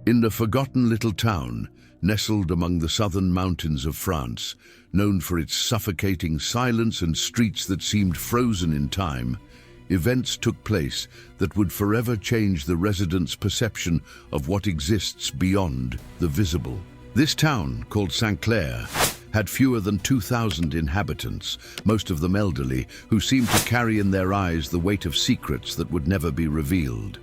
In the forgotten little town, nestled among the southern mountains of France, known for its suffocating silence and streets that seemed frozen in time, events took place that would forever change the residents' perception of what exists beyond the visible. This town, called Sinclair, had fewer than 2,000 inhabitants, most of them elderly, who seemed to carry in their eyes the weight of secrets that would never be revealed.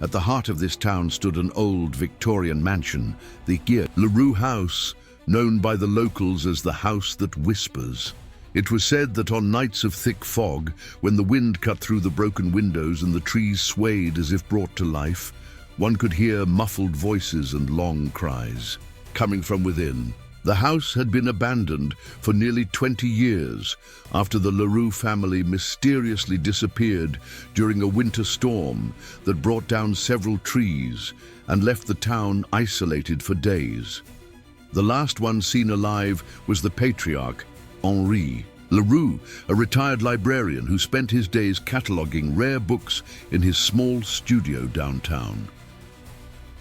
At the heart of this town stood an old Victorian mansion, the Leroux House, known by the locals as the House That Whispers. It was said that on nights of thick fog, when the wind cut through the broken windows and the trees swayed as if brought to life, one could hear muffled voices and long cries coming from within. The house had been abandoned for nearly 20 years after the Leroux family mysteriously disappeared during a winter storm that brought down several trees and left the town isolated for days. The last one seen alive was the patriarch, Henri Leroux, a retired librarian who spent his days cataloging rare books in his small studio downtown.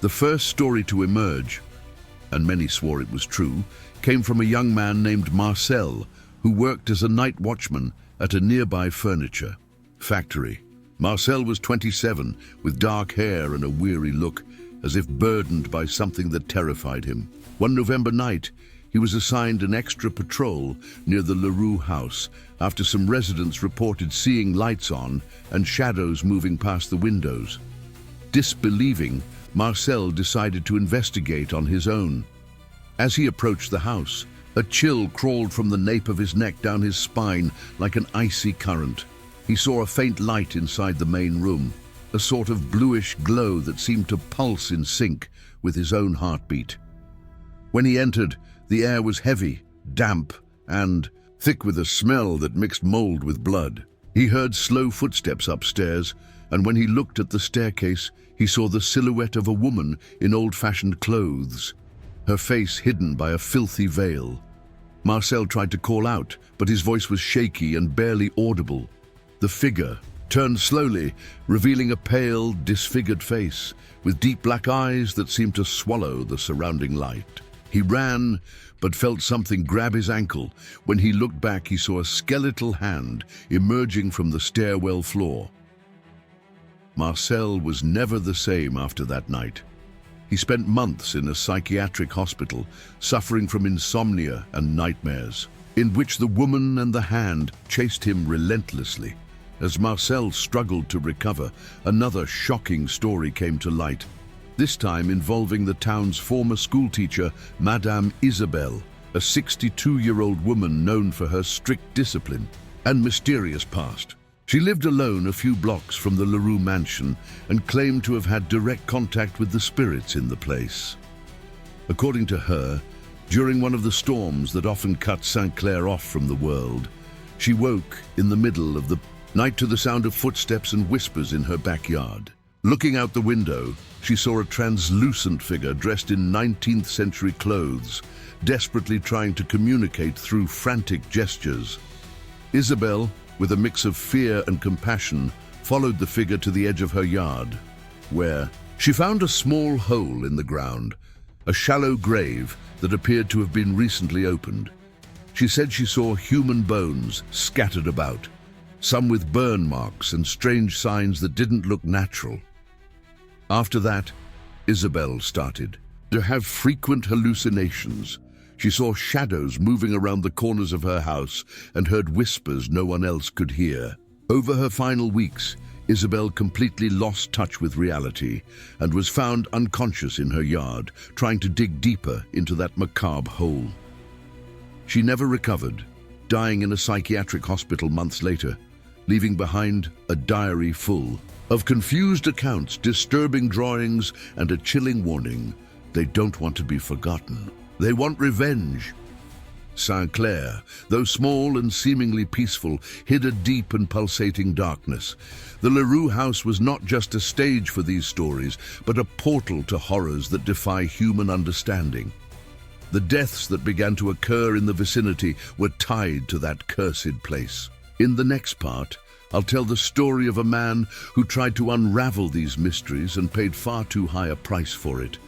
The first story to emerge, and many swore it was true, came from a young man named Marcel, who worked as a night watchman at a nearby furniture factory. Marcel was 27, with dark hair and a weary look, as if burdened by something that terrified him. One November night, he was assigned an extra patrol near the Leroux house after some residents reported seeing lights on and shadows moving past the windows. Disbelieving, Marcel decided to investigate on his own. As he approached the house, a chill crawled from the nape of his neck down his spine like an icy current. He saw a faint light inside the main room, a sort of bluish glow that seemed to pulse in sync with his own heartbeat. When he entered, the air was heavy, damp, and thick with a smell that mixed mold with blood. He heard slow footsteps upstairs, and when he looked at the staircase, he saw the silhouette of a woman in old-fashioned clothes, her face hidden by a filthy veil. Marcel tried to call out, but his voice was shaky and barely audible. The figure turned slowly, revealing a pale, disfigured face, with deep black eyes that seemed to swallow the surrounding light. He ran, but felt something grab his ankle. When he looked back, he saw a skeletal hand emerging from the stairwell floor. Marcel was never the same after that night. He spent months in a psychiatric hospital, suffering from insomnia and nightmares, in which the woman and the hand chased him relentlessly. As Marcel struggled to recover, another shocking story came to light, this time involving the town's former schoolteacher, Madame Isabelle, a 62-year-old woman known for her strict discipline and mysterious past. She lived alone a few blocks from the Leroux mansion and claimed to have had direct contact with the spirits in the place. According to her, during one of the storms that often cut Sinclair off from the world, she woke in the middle of the night to the sound of footsteps and whispers in her backyard. Looking out the window, she saw a translucent figure dressed in 19th century clothes, desperately trying to communicate through frantic gestures. Isabelle, with a mix of fear and compassion, followed the figure to the edge of her yard, where she found a small hole in the ground, a shallow grave that appeared to have been recently opened. She said she saw human bones scattered about, some with burn marks and strange signs that didn't look natural. After that, Isabelle started to have frequent hallucinations. She saw shadows moving around the corners of her house and heard whispers no one else could hear. Over her final weeks, Isabelle completely lost touch with reality and was found unconscious in her yard, trying to dig deeper into that macabre hole. She never recovered, dying in a psychiatric hospital months later, leaving behind a diary full of confused accounts, disturbing drawings, and a chilling warning: they don't want to be forgotten. They want revenge. Sinclair, though small and seemingly peaceful, hid a deep and pulsating darkness. The Leroux house was not just a stage for these stories, but a portal to horrors that defy human understanding. The deaths that began to occur in the vicinity were tied to that cursed place. In the next part, I'll tell the story of a man who tried to unravel these mysteries and paid far too high a price for it.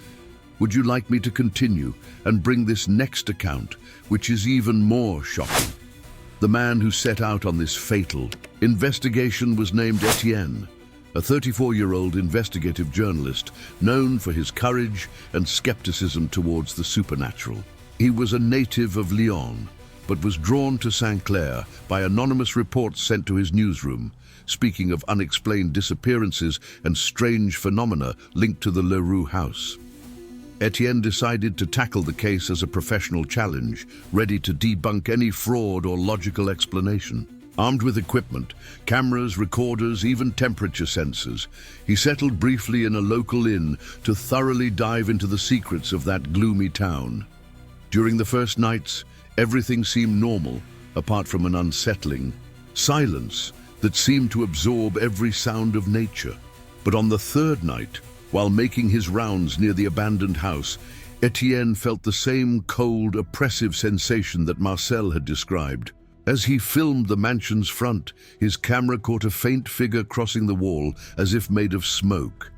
Would you like me to continue and bring this next account, which is even more shocking? The man who set out on this fatal investigation was named Etienne, a 34-year-old investigative journalist known for his courage and skepticism towards the supernatural. He was a native of Lyon, but was drawn to Sinclair by anonymous reports sent to his newsroom, speaking of unexplained disappearances and strange phenomena linked to the Leroux house. Etienne decided to tackle the case as a professional challenge, ready to debunk any fraud or logical explanation. Armed with equipment, cameras, recorders, even temperature sensors, he settled briefly in a local inn to thoroughly dive into the secrets of that gloomy town. During the first nights, everything seemed normal, apart from an unsettling silence that seemed to absorb every sound of nature. But on the third night, while making his rounds near the abandoned house, Etienne felt the same cold, oppressive sensation that Marcel had described. As he filmed the mansion's front, his camera caught a faint figure crossing the wall as if made of smoke.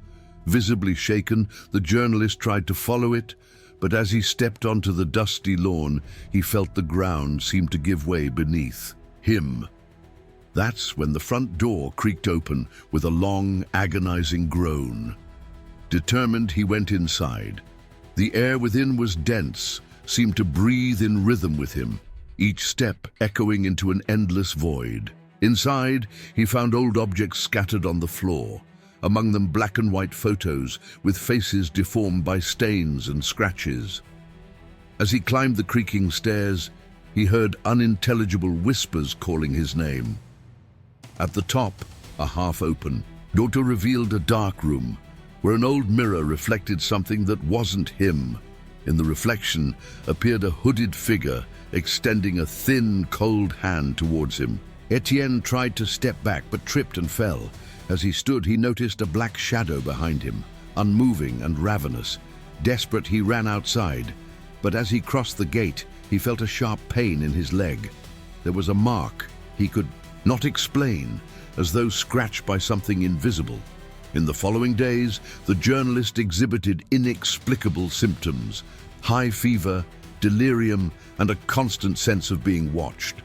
Visibly shaken, the journalist tried to follow it, but as he stepped onto the dusty lawn, he felt the ground seem to give way beneath him. That's when the front door creaked open with a long, agonizing groan. Determined, he went inside. The air within was dense, seemed to breathe in rhythm with him, each step echoing into an endless void. Inside, he found old objects scattered on the floor, among them black and white photos with faces deformed by stains and scratches. As he climbed the creaking stairs, he heard unintelligible whispers calling his name. At the top, a half-open door revealed a dark room, where an old mirror reflected something that wasn't him. In the reflection appeared a hooded figure, extending a thin, cold hand towards him. Etienne tried to step back, but tripped and fell. As he stood, he noticed a black shadow behind him, unmoving and ravenous. Desperate, he ran outside, but as he crossed the gate, he felt a sharp pain in his leg. There was a mark he could not explain, as though scratched by something invisible. In the following days, the journalist exhibited inexplicable symptoms: high fever, delirium, and a constant sense of being watched.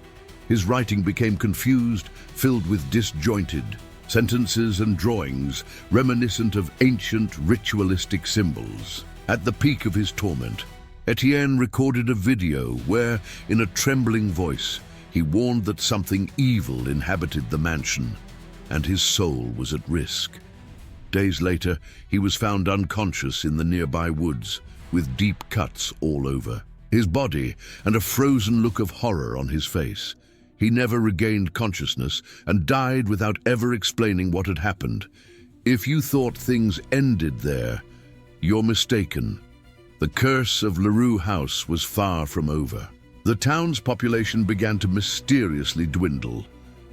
His writing became confused, filled with disjointed sentences and drawings reminiscent of ancient ritualistic symbols. At the peak of his torment, Etienne recorded a video where, in a trembling voice, he warned that something evil inhabited the mansion, and his soul was at risk. Days later, he was found unconscious in the nearby woods, with deep cuts all over his body and a frozen look of horror on his face. He never regained consciousness and died without ever explaining what had happened. If you thought things ended there, you're mistaken. The curse of Leroux House was far from over. The town's population began to mysteriously dwindle,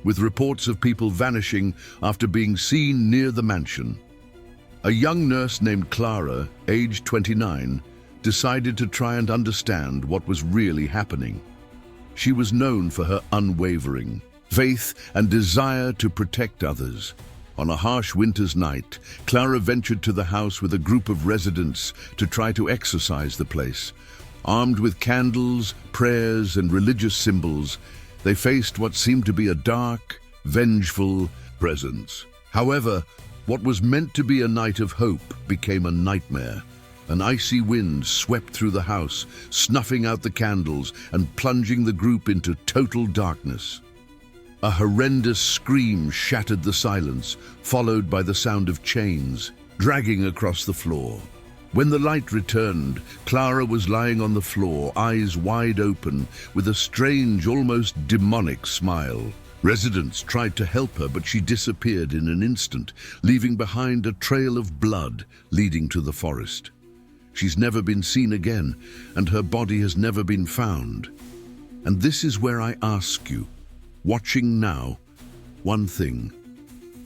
with reports of people vanishing after being seen near the mansion. A young nurse named Clara, aged 29, decided to try and understand what was really happening. She was known for her unwavering faith and desire to protect others. On a harsh winter's night, Clara ventured to the house with a group of residents to try to exorcise the place. Armed with candles, prayers, and religious symbols, they faced what seemed to be a dark, vengeful presence. However, what was meant to be a night of hope became a nightmare. An icy wind swept through the house, snuffing out the candles and plunging the group into total darkness. A horrendous scream shattered the silence, followed by the sound of chains dragging across the floor. When the light returned, Clara was lying on the floor, eyes wide open, with a strange, almost demonic smile. Residents tried to help her, but she disappeared in an instant, leaving behind a trail of blood leading to the forest. She's never been seen again, and her body has never been found. And this is where I ask you, watching now, one thing.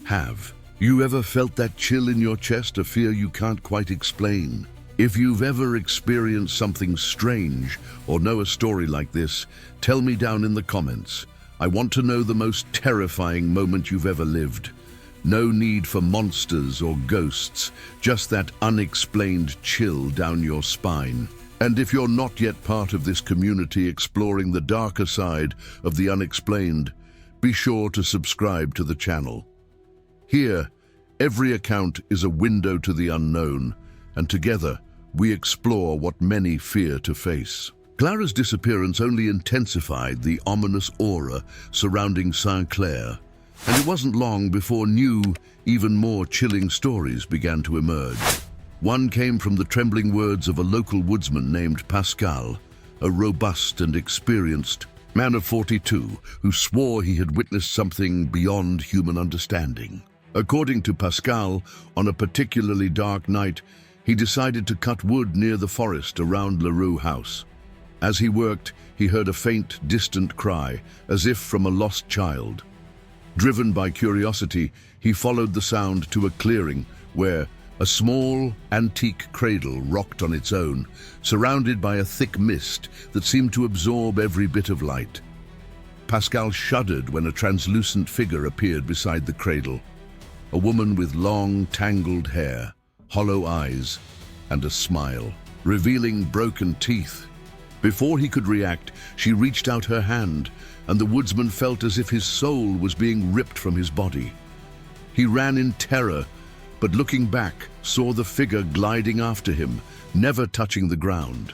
Have you ever felt that chill in your chest, a fear you can't quite explain? If you've ever experienced something strange or know a story like this, tell me down in the comments. I want to know the most terrifying moment you've ever lived. No need for monsters or ghosts, just that unexplained chill down your spine. And if you're not yet part of this community exploring the darker side of the unexplained, be sure to subscribe to the channel. Here, every account is a window to the unknown, and together we explore what many fear to face. Clara's disappearance only intensified the ominous aura surrounding Sinclair, and it wasn't long before new, even more chilling stories began to emerge. One came from the trembling words of a local woodsman named Pascal, a robust and experienced man of 42 who swore he had witnessed something beyond human understanding. According to Pascal, on a particularly dark night, he decided to cut wood near the forest around Leroux House. As he worked, he heard a faint, distant cry, as if from a lost child. Driven by curiosity, he followed the sound to a clearing where a small, antique cradle rocked on its own, surrounded by a thick mist that seemed to absorb every bit of light. Pascal shuddered when a translucent figure appeared beside the cradle, a woman with long, tangled hair, hollow eyes, and a smile, revealing broken teeth. Before he could react, she reached out her hand, and the woodsman felt as if his soul was being ripped from his body. He ran in terror, but looking back, saw the figure gliding after him, never touching the ground.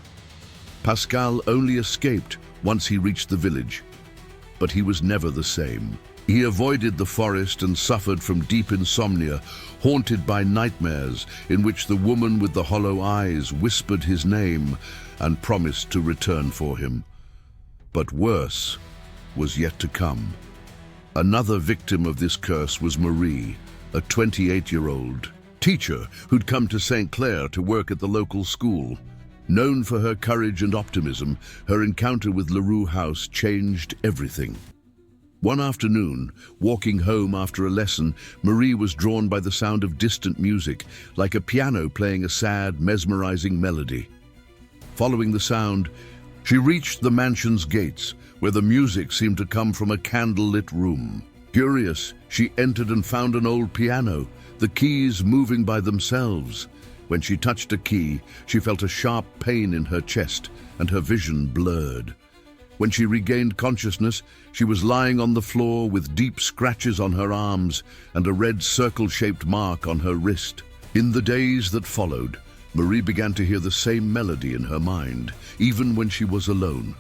Pascal only escaped once he reached the village, but he was never the same. He avoided the forest and suffered from deep insomnia, haunted by nightmares in which the woman with the hollow eyes whispered his name and promised to return for him. But worse was yet to come. Another victim of this curse was Marie, a 28-year-old teacher who'd come to Sinclair to work at the local school. Known for her courage and optimism, her encounter with Leroux House changed everything. One afternoon, walking home after a lesson, Marie was drawn by the sound of distant music, like a piano playing a sad, mesmerizing melody. Following the sound, she reached the mansion's gates, where the music seemed to come from a candle-lit room. Curious, she entered and found an old piano, the keys moving by themselves. When she touched a key, she felt a sharp pain in her chest, and her vision blurred. When she regained consciousness, she was lying on the floor with deep scratches on her arms and a red circle-shaped mark on her wrist. In the days that followed, Marie began to hear the same melody in her mind, even when she was alone.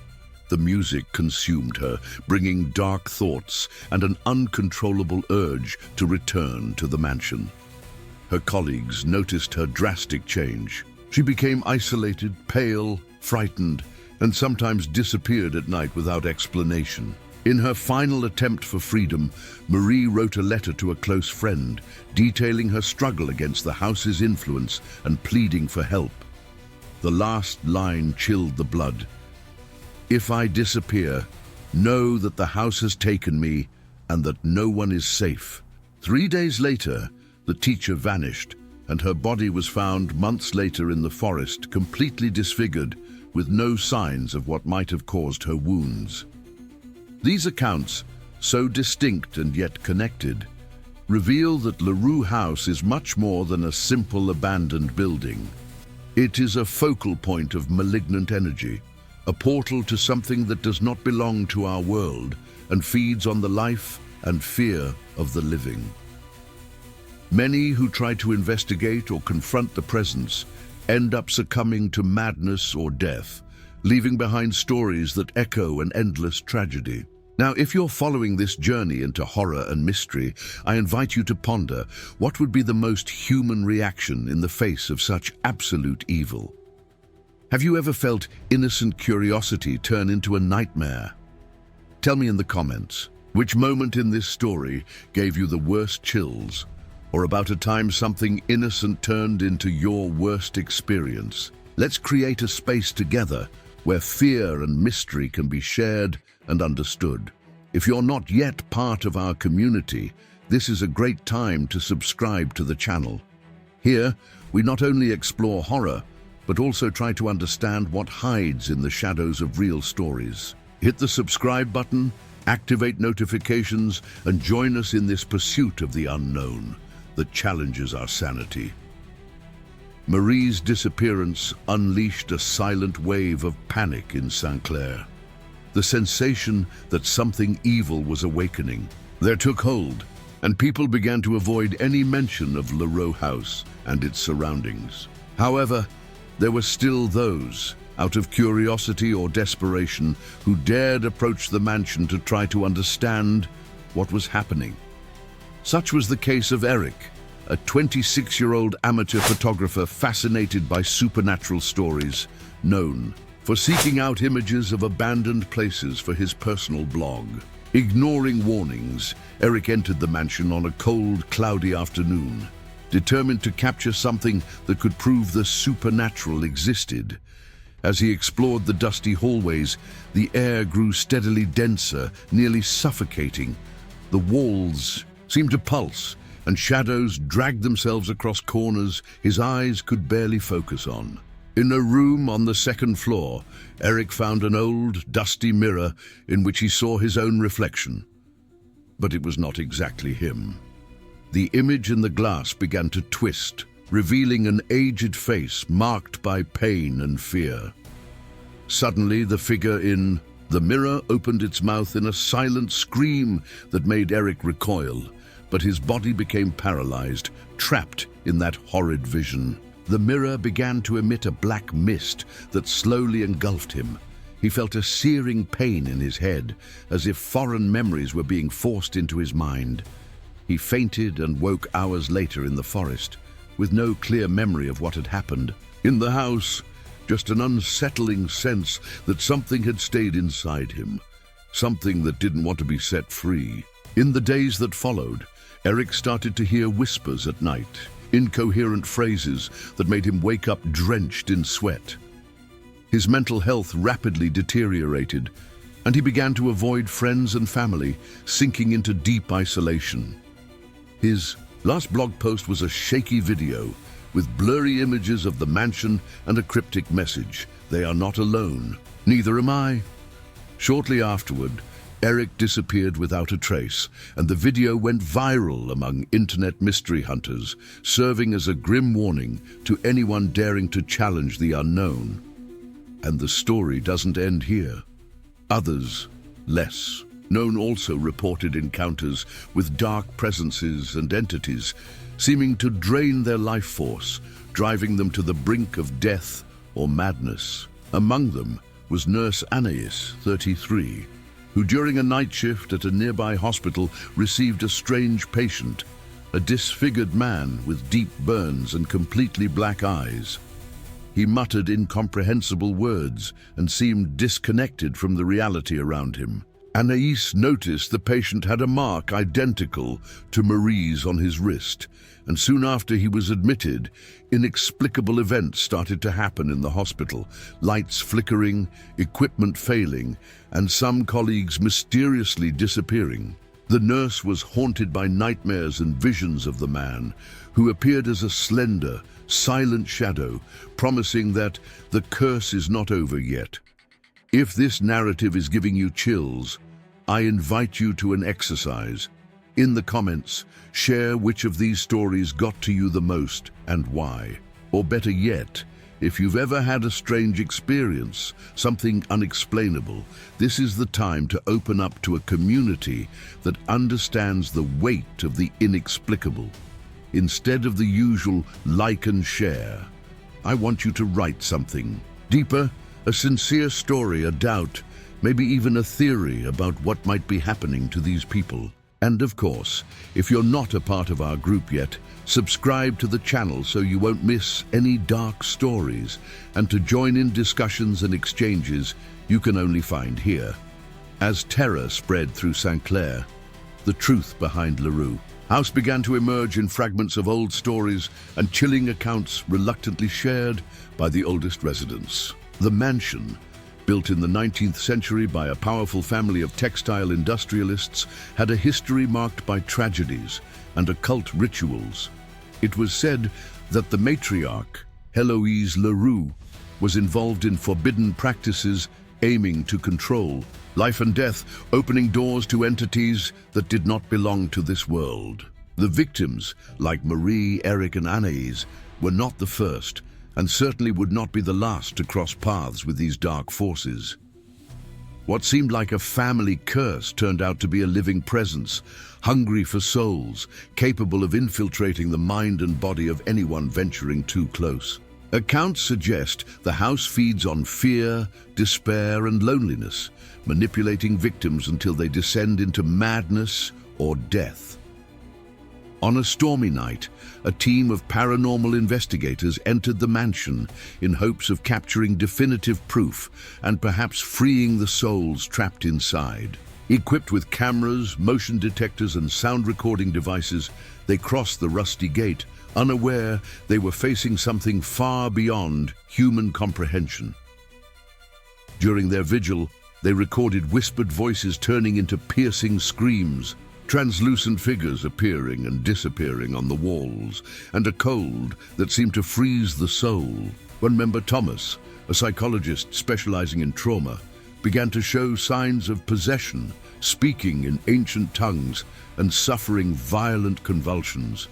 The music consumed her, bringing dark thoughts and an uncontrollable urge to return to the mansion. Her colleagues noticed her drastic change. She became isolated, pale, frightened, and sometimes disappeared at night without explanation. In her final attempt for freedom, Marie wrote a letter to a close friend, detailing her struggle against the house's influence and pleading for help. The last line chilled the blood. "If I disappear, know that the house has taken me and that no one is safe." 3 days later, the teacher vanished, and her body was found months later in the forest, completely disfigured, with no signs of what might have caused her wounds. These accounts, so distinct and yet connected, reveal that Leroux House is much more than a simple abandoned building. It is a focal point of malignant energy, a portal to something that does not belong to our world and feeds on the life and fear of the living. Many who try to investigate or confront the presence end up succumbing to madness or death, leaving behind stories that echo an endless tragedy. Now, if you're following this journey into horror and mystery, I invite you to ponder what would be the most human reaction in the face of such absolute evil. Have you ever felt innocent curiosity turn into a nightmare? Tell me in the comments, which moment in this story gave you the worst chills, or about a time something innocent turned into your worst experience? Let's create a space together where fear and mystery can be shared and understood. If you're not yet part of our community, this is a great time to subscribe to the channel. Here, we not only explore horror, but also try to understand what hides in the shadows of real stories. Hit the subscribe button, activate notifications, and join us in this pursuit of the unknown that challenges our sanity. Marie's disappearance unleashed a silent wave of panic in Sinclair. The sensation that something evil was awakening there took hold, and people began to avoid any mention of Leroux House and its surroundings. However, there were still those, out of curiosity or desperation, who dared approach the mansion to try to understand what was happening. Such was the case of Eric, a 26-year-old amateur photographer fascinated by supernatural stories, known for seeking out images of abandoned places for his personal blog. Ignoring warnings, Eric entered the mansion on a cold, cloudy afternoon, determined to capture something that could prove the supernatural existed. As he explored the dusty hallways, the air grew steadily denser, nearly suffocating. The walls seemed to pulse, and shadows dragged themselves across corners his eyes could barely focus on. In a room on the second floor, Eric found an old, dusty mirror in which he saw his own reflection. But it was not exactly him. The image in the glass began to twist, revealing an aged face marked by pain and fear. Suddenly, the figure in the mirror opened its mouth in a silent scream that made Eric recoil, but his body became paralyzed, trapped in that horrid vision. The mirror began to emit a black mist that slowly engulfed him. He felt a searing pain in his head, as if foreign memories were being forced into his mind. He fainted and woke hours later in the forest, with no clear memory of what had happened. In the house, just an unsettling sense that something had stayed inside him, something that didn't want to be set free. In the days that followed, Eric started to hear whispers at night, incoherent phrases that made him wake up drenched in sweat. His mental health rapidly deteriorated, and he began to avoid friends and family, sinking into deep isolation. His last blog post was a shaky video with blurry images of the mansion and a cryptic message: "They are not alone. Neither am I." Shortly afterward, Eric disappeared without a trace, and the video went viral among internet mystery hunters, serving as a grim warning to anyone daring to challenge the unknown. And the story doesn't end here. Others, less known, also reported encounters with dark presences and entities, seeming to drain their life force, driving them to the brink of death or madness. Among them was nurse Anais, 33, who during a night shift at a nearby hospital received a strange patient, a disfigured man with deep burns and completely black eyes. He muttered incomprehensible words and seemed disconnected from the reality around him. Anais noticed the patient had a mark identical to Marie's on his wrist, and soon after he was admitted, inexplicable events started to happen in the hospital, lights flickering, equipment failing, and some colleagues mysteriously disappearing. The nurse was haunted by nightmares and visions of the man, who appeared as a slender, silent shadow, promising that the curse is not over yet. If this narrative is giving you chills, I invite you to an exercise. In the comments, share which of these stories got to you the most and why. Or better yet, if you've ever had a strange experience, something unexplainable, this is the time to open up to a community that understands the weight of the inexplicable. Instead of the usual like and share, I want you to write something deeper, a sincere story, a doubt, maybe even a theory about what might be happening to these people. And of course, if you're not a part of our group yet, subscribe to the channel so you won't miss any dark stories, and to join in discussions and exchanges you can only find here. As terror spread through Sinclair, the truth behind Leroux House began to emerge in fragments of old stories and chilling accounts reluctantly shared by the oldest residents. The mansion, built in the 19th century by a powerful family of textile industrialists, had a history marked by tragedies and occult rituals. It was said that the matriarch, Heloise Leroux, was involved in forbidden practices aiming to control. Life and death, opening doors to entities that did not belong to this world. The victims, like Marie, Eric and Anais, were not the first, and certainly would not be the last to cross paths with these dark forces. What seemed like a family curse turned out to be a living presence, hungry for souls, capable of infiltrating the mind and body of anyone venturing too close. Accounts suggest the house feeds on fear, despair and loneliness, manipulating victims until they descend into madness or death. On a stormy night, a team of paranormal investigators entered the mansion in hopes of capturing definitive proof and perhaps freeing the souls trapped inside. Equipped with cameras, motion detectors and sound recording devices, they crossed the rusty gate, unaware they were facing something far beyond human comprehension. During their vigil, they recorded whispered voices turning into piercing screams, translucent figures appearing and disappearing on the walls, and a cold that seemed to freeze the soul. One member, Thomas, a psychologist specializing in trauma, began to show signs of possession, speaking in ancient tongues and suffering violent convulsions.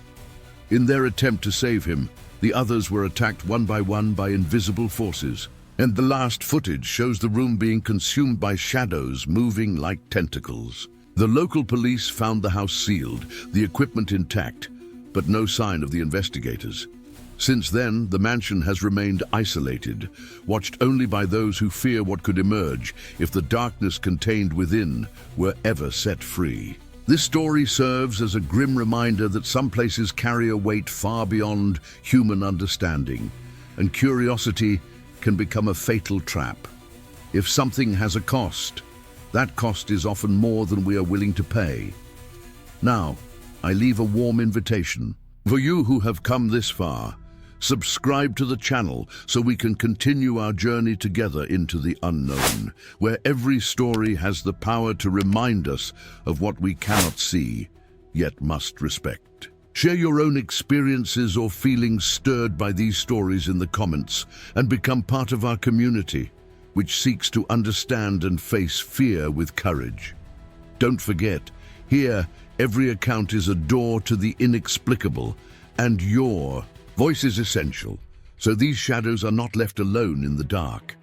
In their attempt to save him, the others were attacked one by invisible forces, and the last footage shows the room being consumed by shadows moving like tentacles. The local police found the house sealed, the equipment intact, but no sign of the investigators. Since then, the mansion has remained isolated, watched only by those who fear what could emerge if the darkness contained within were ever set free. This story serves as a grim reminder that some places carry a weight far beyond human understanding, and curiosity can become a fatal trap. If something has a cost, that cost is often more than we are willing to pay. Now, I leave a warm invitation. For you who have come this far, subscribe to the channel so we can continue our journey together into the unknown, where every story has the power to remind us of what we cannot see, yet must respect. Share your own experiences or feelings stirred by these stories in the comments and become part of our community, which seeks to understand and face fear with courage. Don't forget, here, every account is a door to the inexplicable, and your voice is essential, so these shadows are not left alone in the dark.